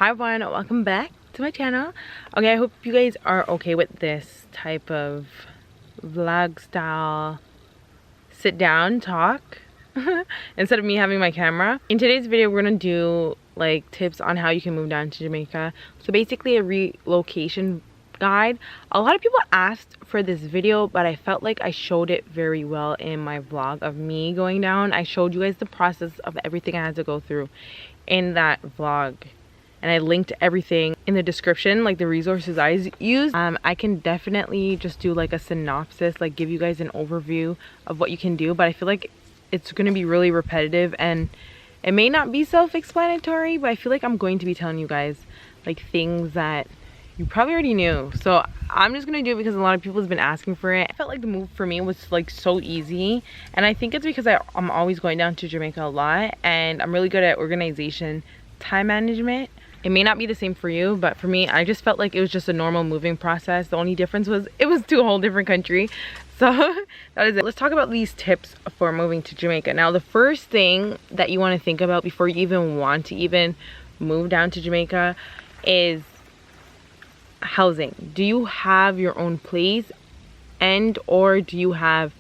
Hi everyone, welcome back to my channel. Okay, I hope you guys are okay with this type of vlog style sit down talk instead of me having my camera. In today's video we're gonna do like tips on how you can move down to Jamaica. So basically a relocation guide. A lot of people asked for this video, but I felt like I showed it very well in my vlog of me going down. I showed you guys the process of everything I had to go through in that vlog, and I linked everything in the description, like the resources I used. I can definitely just do like a synopsis, like give you guys an overview of what you can do, but I feel like it's going to be really repetitive and it may not be self-explanatory, but I feel like I'm going to be telling you guys like things that you probably already knew. So I'm just gonna do it because a lot of people have been asking for it. I felt like the move for me was like so easy, and I think it's because I'm always going down to Jamaica a lot and I'm really good at organization, time management. It may not be the same for you, but for me, I just felt like it was just a normal moving process. The only difference was it was to a whole different country. So that is it. Let's talk about these tips for moving to Jamaica. Now, the first thing that you want to think about before you even want to even move down to Jamaica is housing. Do you have your own place, and or do you have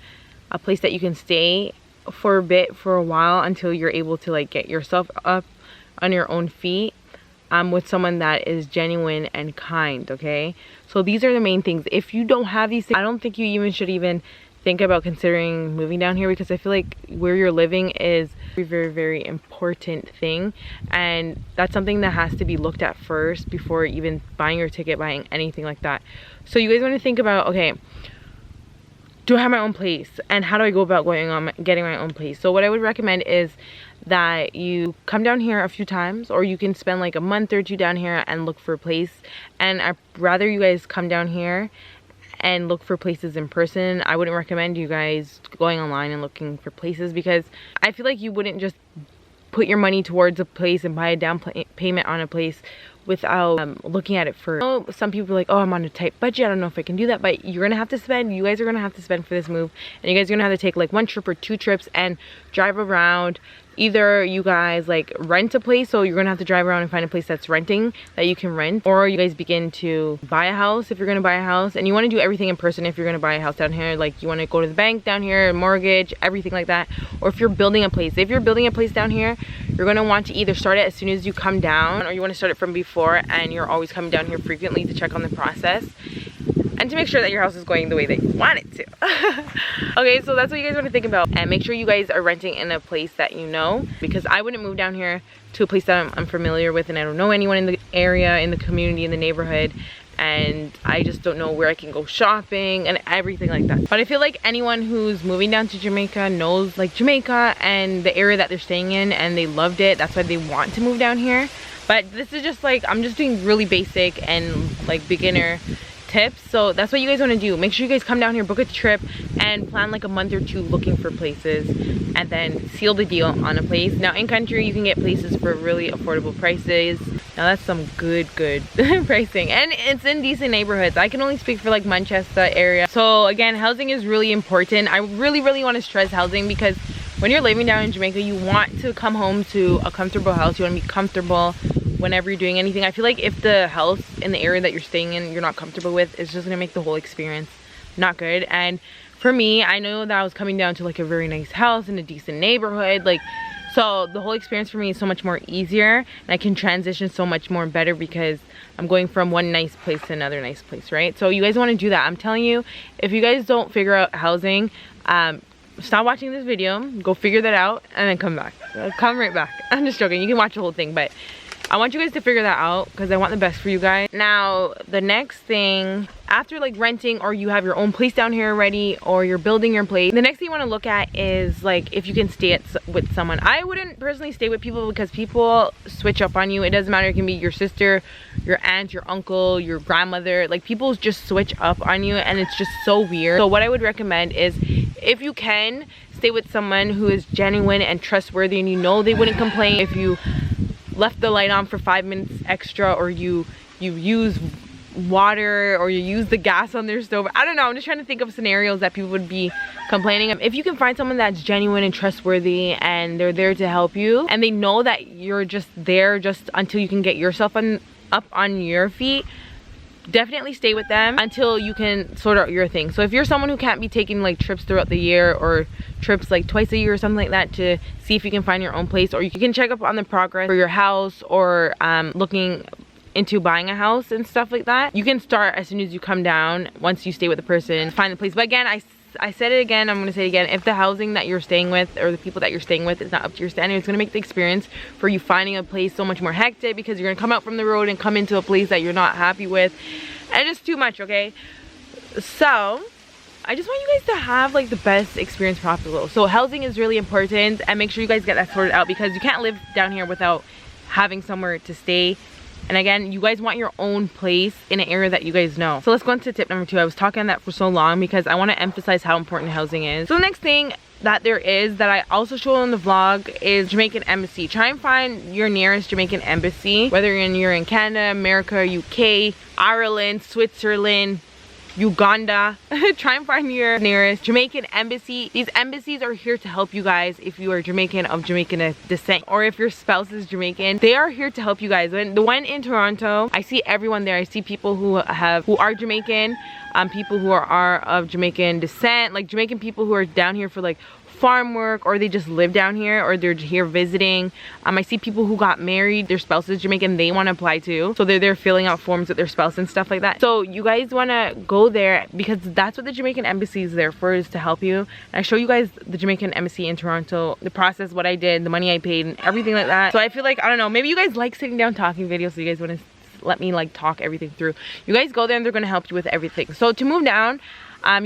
a place that you can stay for a bit, for a while, until you're able to like get yourself up on your own feet? With someone that is genuine and kind. Okay, so these are the main things. If you don't have these things, I don't think you even should even think about considering moving down here, because I feel like where you're living is a very, very important thing, and that's something that has to be looked at first before even buying your ticket, buying anything like that. So you guys want to think about, okay, do I have my own place, and how do I go about getting my own place? So what I would recommend is that you come down here a few times, or you can spend like a month or two down here and look for a place. And I'd rather you guys come down here and look for places in person. I wouldn't recommend you guys going online and looking for places, because I feel like you wouldn't just put your money towards a place and buy a down payment on a place without looking at it first. I know some people are like, oh, I'm on a tight budget, I don't know if I can do that, but you're gonna have to spend, you guys are gonna have to spend for this move, and you guys are gonna have to take like 1 trip or 2 trips and drive around. Either you guys like rent a place, so you're gonna have to drive around and find a place that's renting that you can rent, or you guys begin to buy a house if you're gonna buy a house. And you want to do everything in person if you're gonna buy a house down here. Like you want to go to the bank down here, mortgage, everything like that. Or if you're building a place, down here, you're gonna want to either start it as soon as you come down, or you want to start it from before, and you're always coming down here frequently to check on the process and to make sure that your house is going the way that you want it to. Okay, so that's what you guys want to think about, and make sure you guys are renting in a place that you know, because I wouldn't move down here to a place that I'm unfamiliar with and I don't know anyone in the area, in the community, in the neighborhood, and I just don't know where I can go shopping and everything like that. But I feel like anyone who's moving down to Jamaica knows like Jamaica and the area that they're staying in, and they loved it. That's why they want to move down here. But this is just like, I'm just doing really basic and like beginner tips. So that's what you guys want to do. Make sure you guys come down here, book a trip, and plan like a month or 2 looking for places, and then seal the deal on a place. Now in country you can get places for really affordable prices. Now that's some good pricing, and it's in decent neighborhoods. I can only speak for like Manchester area. So again, housing is really important. I really want to stress housing, because when you're living down in Jamaica, you want to come home to a comfortable house. You want to be comfortable whenever you're doing anything. I feel like if the house in the area that you're staying in you're not comfortable with, it's just gonna make the whole experience not good. And for me, I know that I was coming down to like a very nice house in a decent neighborhood, like, so the whole experience for me is so much more easier, and I can transition so much more better because I'm going from one nice place to another nice place, right? So you guys want to do that. I'm telling you, if you guys don't figure out housing, stop watching this video, go figure that out, and then come back. Come right back. I'm just joking, you can watch the whole thing, but I want you guys to figure that out because I want the best for you guys. Now, the next thing, after like renting, or you have your own place down here already, or you're building your place, the next thing you want to look at is like if you can stay with someone. I wouldn't personally stay with people because people switch up on you. It doesn't matter, it can be your sister, your aunt, your uncle, your grandmother. Like people just switch up on you, and it's just so weird. So what I would recommend is, if you can, stay with someone who is genuine and trustworthy, and you know they wouldn't complain if you left the light on for 5 minutes extra, or you use water or you use the gas on their stove. I don't know, I'm just trying to think of scenarios that people would be complaining of. If you can find someone that's genuine and trustworthy and they're there to help you and they know that you're just there just until you can get yourself up on your feet, definitely stay with them until you can sort out your thing. So if you're someone who can't be taking like trips throughout the year or trips like twice a year or something like that to see if you can find your own place, or you can check up on the progress for your house, or looking into buying a house and stuff like that, you can start as soon as you come down. Once you stay with the person, find the place. But again, I said it again, I'm gonna say it again, if the housing that you're staying with or the people that you're staying with is not up to your standard, it's gonna make the experience for you finding a place so much more hectic, because you're gonna come out from the road and come into a place that you're not happy with, and it's too much, okay? So I just want you guys to have like the best experience possible. So housing is really important, and make sure you guys get that sorted out, because you can't live down here without having somewhere to stay. And again, you guys want your own place in an area that you guys know. So let's go into tip number 2. I was talking on that for so long because I want to emphasize how important housing is. So the next thing that there is that I also show on the vlog is Jamaican embassy. Try and find your nearest Jamaican embassy, whether you're in Canada, America, UK, Ireland, Switzerland, Uganda. Try and find your nearest Jamaican embassy. These embassies are here to help you guys if you are Jamaican of Jamaican descent, or if your spouse is Jamaican. They are here to help you guys. When the one in Toronto, I see everyone there. I see people who are Jamaican, people who are of Jamaican descent, like Jamaican people who are down here for like farm work, or they just live down here, or they're here visiting. I see people who got married, their spouse is Jamaican, they want to apply too, so they're there filling out forms with their spouse and stuff like that. So you guys want to go there, because that's what the Jamaican embassy is there for, is to help you. And I show you guys the Jamaican embassy in Toronto, the process, what I did, the money I paid, and everything like that. So I feel like, I don't know, maybe you guys like sitting down talking videos, so you guys want to let me like talk everything through. You guys go there and they're going to help you with everything. So to move down, you're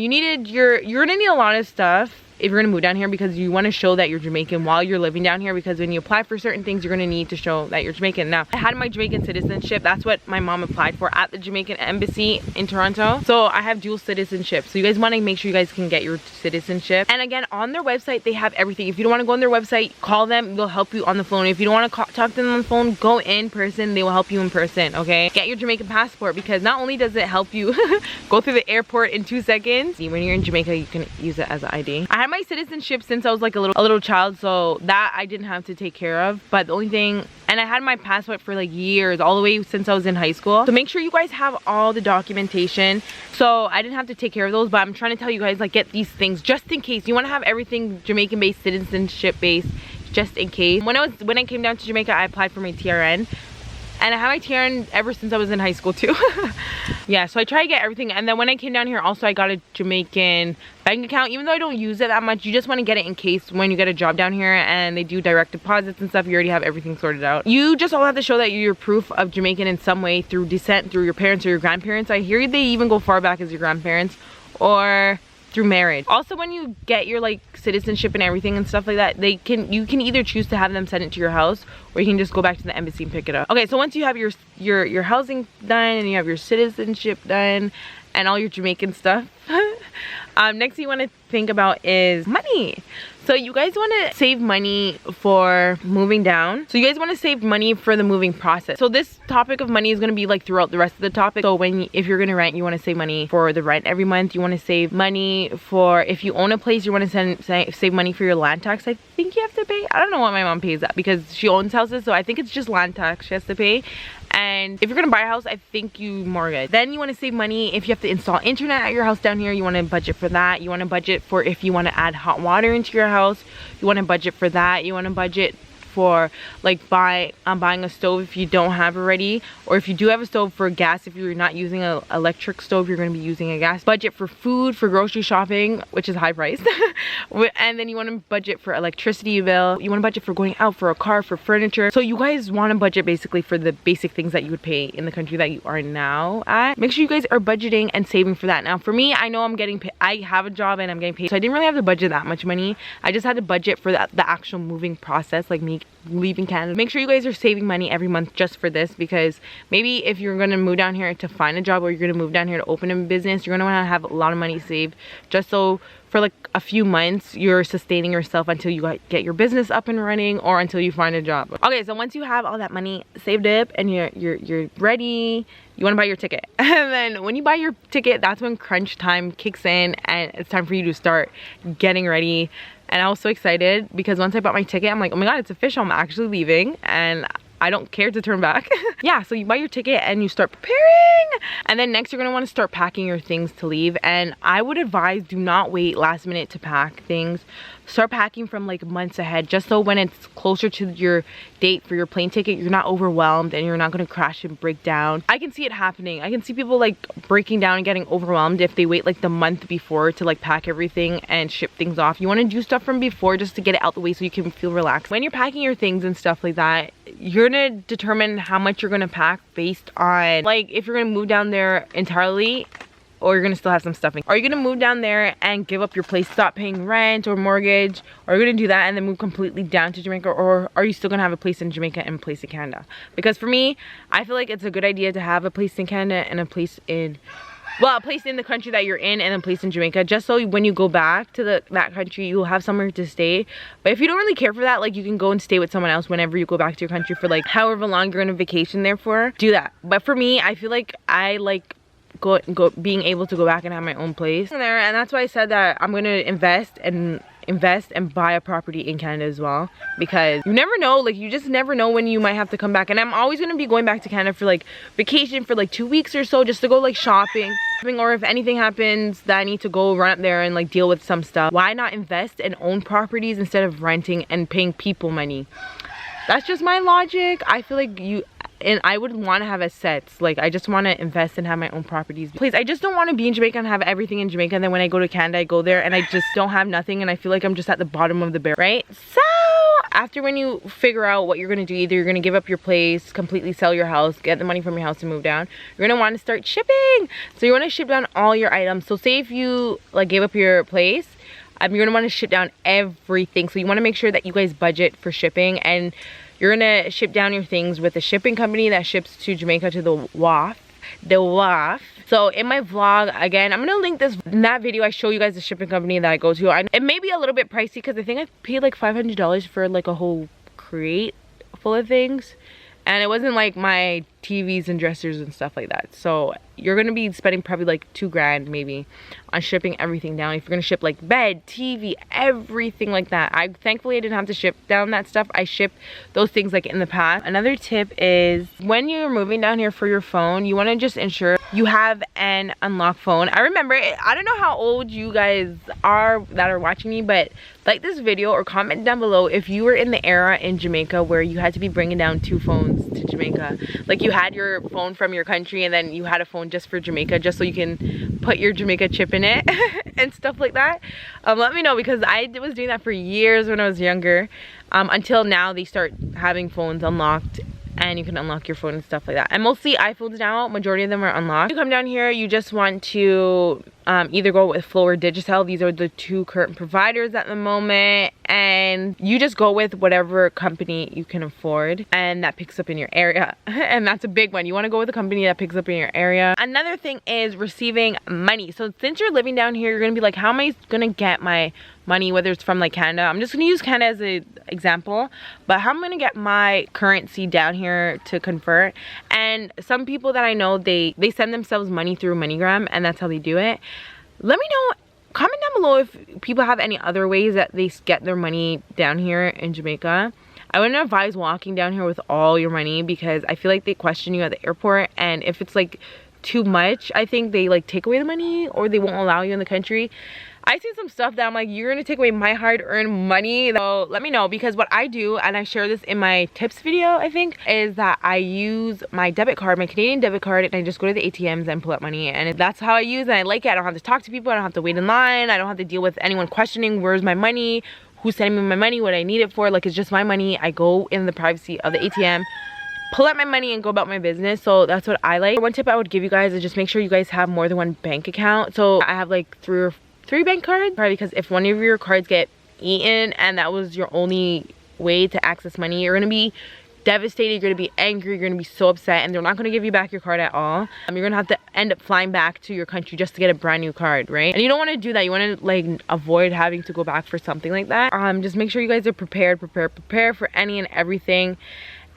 gonna need a lot of stuff if you're gonna move down here, because you want to show that you're Jamaican while you're living down here, because when you apply for certain things, you're gonna need to show that you're Jamaican. Now, I had my Jamaican citizenship. That's what my mom applied for at the Jamaican embassy in Toronto. So I have dual citizenship. So you guys want to make sure you guys can get your citizenship. And again, on their website, they have everything. If you don't want to go on their website, call them. They'll help you on the phone. If you don't want to talk to them on the phone, go in person. They will help you in person, okay? Get your Jamaican passport, because not only does it help you go through the airport in 2 seconds, when you're in Jamaica, you can use it as an ID. I had my citizenship since I was like a little child, so that I didn't have to take care of. But the only thing, and I had my passport for like years, all the way since I was in high school. So make sure you guys have all the documentation. So I didn't have to take care of those, but I'm trying to tell you guys, like, get these things just in case. You want to have everything Jamaican based, citizenship based, just in case. When I came down to Jamaica, I applied for my TRN. And I have my TRN ever since I was in high school too. Yeah, so I try to get everything. And then when I came down here, also I got a Jamaican bank account. Even though I don't use it that much, you just want to get it in case when you get a job down here and they do direct deposits and stuff, you already have everything sorted out. You just all have to show that you're proof of Jamaican in some way, through descent, through your parents or your grandparents. I hear they even go far back as your grandparents, or through marriage. Also, when you get your like citizenship and everything and stuff like that, you can either choose to have them send it to your house, or you can just go back to the embassy and pick it up. Okay, so once you have your housing done and you have your citizenship done and all your Jamaican stuff, next thing you want to think about is money. So you guys want to save money for moving down. So you guys want to save money for the moving process. So this topic of money is going to be like throughout the rest of the topic. So if you're going to rent, you want to save money for the rent every month. You want to save money for, if you own a place, you want to save money for your land tax. I think you have to pay. I don't know what my mom pays that, because she owns houses. So I think it's just land tax she has to pay. And if you're gonna buy a house, I think you mortgage. Then you want to save money if you have to install internet at your house down here. You want to budget for that. You want to budget for if you want to add hot water into your house. You want to budget for that. You want to budget for like buying a stove if you don't have already, or if you do have a stove, for gas if you're not using an electric stove, you're going to be using a gas. Budget for food, for grocery shopping, which is high priced. And then you want to budget for electricity bill. You want to budget for going out, for a car, for furniture. So you guys want to budget basically for the basic things that you would pay in the country that you are now at. Make sure you guys are budgeting and saving for that. Now for me, I know I'm getting paid. I have a job and I'm getting paid, so I didn't really have to budget that much money. I just had to budget for the actual moving process, like me leaving Canada. Make sure you guys are saving money every month just for this, because maybe if you're gonna move down here to find a job, or you're gonna move down here to open a business, you're gonna wanna have a lot of money saved, just so for like a few months you're sustaining yourself until you get your business up and running, or until you find a job. Okay, so once you have all that money saved up and you're ready, you want to buy your ticket. And then when you buy your ticket, that's when crunch time kicks in, and it's time for you to start getting ready. And I was so excited because once I bought my ticket, I'm like, oh my god, it's official, I'm actually leaving, and I don't care to turn back. Yeah, so you buy your ticket and you start preparing, and then next you're gonna want to start packing your things to leave. And I would advise, do not wait last minute to pack things. Start packing from like months ahead, just so when it's closer to your date for your plane ticket, you're not overwhelmed and you're not gonna crash and break down. I can see it happening. I can see people like breaking down and getting overwhelmed if they wait like the month before to like pack everything and ship things off. You want to do stuff from before just to get it out the way so you can feel relaxed. When you're packing your things and stuff like that, you're gonna determine how much you're gonna pack based on like if you're gonna move down there entirely, or you're gonna still have some stuffing. Are you gonna move down there and give up your place, stop paying rent or mortgage? Or are you gonna do that and then move completely down to Jamaica? Or are you still gonna have a place in Jamaica and a place in Canada? Because for me, I feel like it's a good idea to have a place in Canada and a place in, well, a place in the country that you're in and a place in Jamaica, just so when you go back to that country, you'll have somewhere to stay. But if you don't really care for that, like you can go and stay with someone else whenever you go back to your country for like however long you're on a vacation there for, do that. But for me, I feel like I like being able to go back and have my own place there, and that's why I said that I'm gonna invest and buy a property in Canada as well, because you never know, like you just never know when you might have to come back. And I'm always gonna be going back to Canada for like vacation for like 2 weeks or so, just to go like shopping, or if anything happens that I need to go run up there and like deal with some stuff. Why not invest and own properties instead of renting and paying people money? That's just my logic. I feel like and I would want to have assets. Like I just want to invest and have my own properties. Please, I just don't want to be in Jamaica and have everything in Jamaica, and then when I go to Canada, I go there and I just don't have nothing, and I feel like I'm just at the bottom of the barrel, right? So after, when you figure out what you're gonna do, either you're gonna give up your place, completely sell your house, get the money from your house and move down, you're gonna want to start shipping. So you want to ship down all your items. So say if you like gave up your place, you're gonna want to ship down everything. So you want to make sure that you guys budget for shipping, and you're gonna ship down your things with a shipping company that ships to Jamaica to the wharf. So in my vlog, again, I'm gonna link this. In that video, I show you guys the shipping company that I go to. It may be a little bit pricey because I think I paid like $500 for like a whole crate full of things, and it wasn't like my TVs and dressers and stuff like that. So you're gonna be spending probably like $2 grand maybe on shipping everything down. If you're gonna ship like bed, TV, everything like that. Thankfully I didn't have to ship down that stuff. I shipped those things like in the past. Another tip is when you're moving down here for your phone, you want to just ensure you have an unlocked phone. I remember, I don't know how old you guys are that are watching me, but like this video or comment down below if you were in the era in Jamaica where you had to be bringing down 2 phones to Jamaica. Like you had your phone from your country and then you had a phone just for Jamaica, just so you can put your Jamaica chip in it and stuff like that. Let me know, because I was doing that for years when I was younger, until now they start having phones unlocked and you can unlock your phone and stuff like that. And mostly iPhones now, majority of them are unlocked. You come down here, you just want to either go with Flow or Digicel. These are the 2 current providers at the moment, and you just go with whatever company you can afford and that picks up in your area. And that's a big one. You want to go with a company that picks up in your area. Another thing is receiving money. So since you're living down here, you're gonna be like, how am I gonna get my money, whether it's from like Canada? I'm just gonna use Canada as an example, but how I'm gonna get my currency down here to convert. And some people that I know, they send themselves money through MoneyGram, and that's how they do it. Let me know, comment down below if people have any other ways that they get their money down here in Jamaica. I wouldn't advise walking down here with all your money, because I feel like they question you at the airport, and if it's like too much, I think they like take away the money or they won't allow you in the country. I see some stuff that I'm like, you're gonna take away my hard-earned money. So let me know, because what I do, and I share this in my tips video, I think, is that I use my debit card, my Canadian debit card, and I just go to the ATMs and pull out money. And that's how I use it. And I like it. I don't have to talk to people. I don't have to wait in line. I don't have to deal with anyone questioning where's my money, who's sending me my money, what I need it for. Like, it's just my money. I go in the privacy of the ATM, pull out my money, and go about my business. So that's what I like. One tip I would give you guys is just make sure you guys have more than one bank account. So I have like 3 bank cards, probably, because if one of your cards get eaten and that was your only way to access money, you're gonna be devastated, you're gonna be angry, you're gonna be so upset, and they're not gonna give you back your card at all. You're gonna have to end up flying back to your country just to get a brand new card, right? And you don't want to do that. You want to like avoid having to go back for something like that. Just make sure you guys are prepared for any and everything.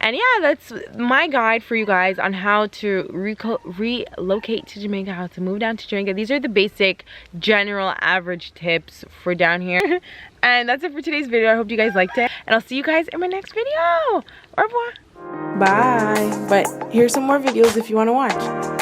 And yeah, that's my guide for you guys on how to relocate to Jamaica, how to move down to Jamaica. These are the basic, general, average tips for down here. And that's it for today's video. I hope you guys liked it. And I'll see you guys in my next video. Au revoir. Bye. But here's some more videos if you want to watch.